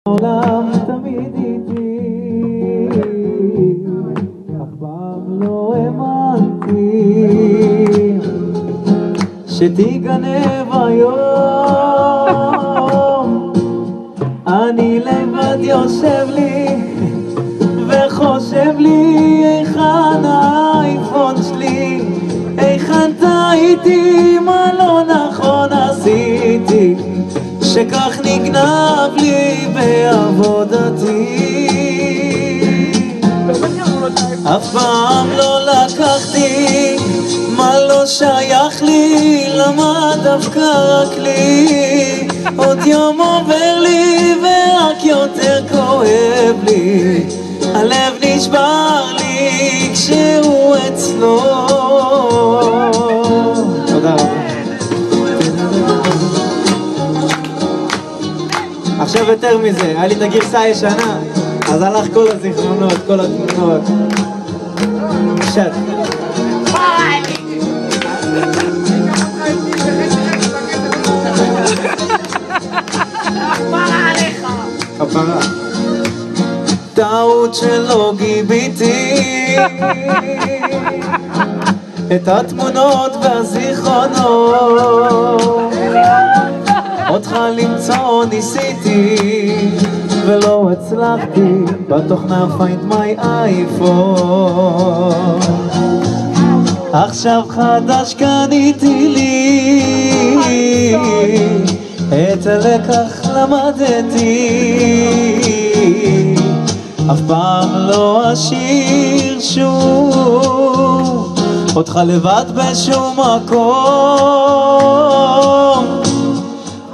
העולם תמיד איתי, אף פעם לא האמנתי שתיגנב היום. אני לבד יושב לי וחושב לי היכן האייפון שלי, היכן טעיתי, מה לא נכון עשיתי, שכך נגנב לי בעבודתי. אף פעם לא לקחתי מה לא שייך לי, למה דווקא רק לי. עוד יום עובר לי ורק יותר כואב לי, הלב נשבר לי כשהוא אצלו. תודה רבה. עכשיו יותר מזה, היה לי את הגרסה הישנה, אז הלך כל הזיכרונות, כל התמונות. שט. כפרה. טעות שלא גיביתי את התמונות והזיכרונות, אותך למצוא ניסיתי ולא הצלחתי, בתוכנה find my iPhone. עכשיו חדש קניתי לי, את הלקח למדתי, אף פעם לא אשאיר שוב אותך לבד בשום מקום.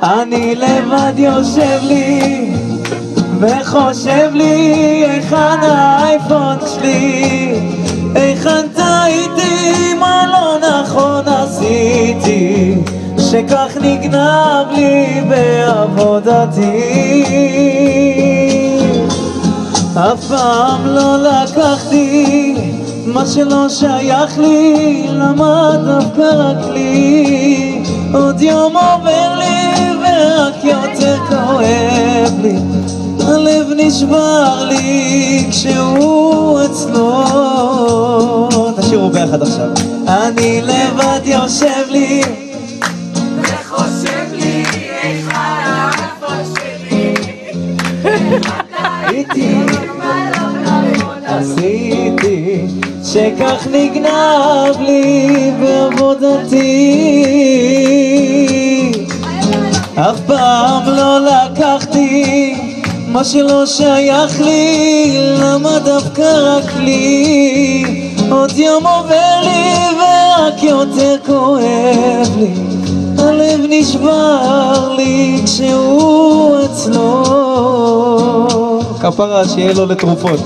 אני לבד יושב לי וחושב לי היכן האייפון שלי, היכן טעיתי, מה לא נכון עשיתי, שכך נגנב לי בעבודתי. אף פעם לא לקחתי מה שלא שייך לי, למה דווקא רק לי. עוד יום עובר לי ורק יותר כואב לי, הלב נשבר לי כשהוא אצלו. תשאירו ביחד עכשיו. אני לבד יושב לי וחושב לי איך האייפון שלי, איתי עשיתי, שכך נגנב לי בעבודתי. אף פעם לא לקחתי מה שלא שייך לי, למה דווקא רק לי. עוד יום עובר לי ורק יותר כואב לי, הלב נשבר לי כשהוא אצלו. כפרה, שיהיה לו לתרופות.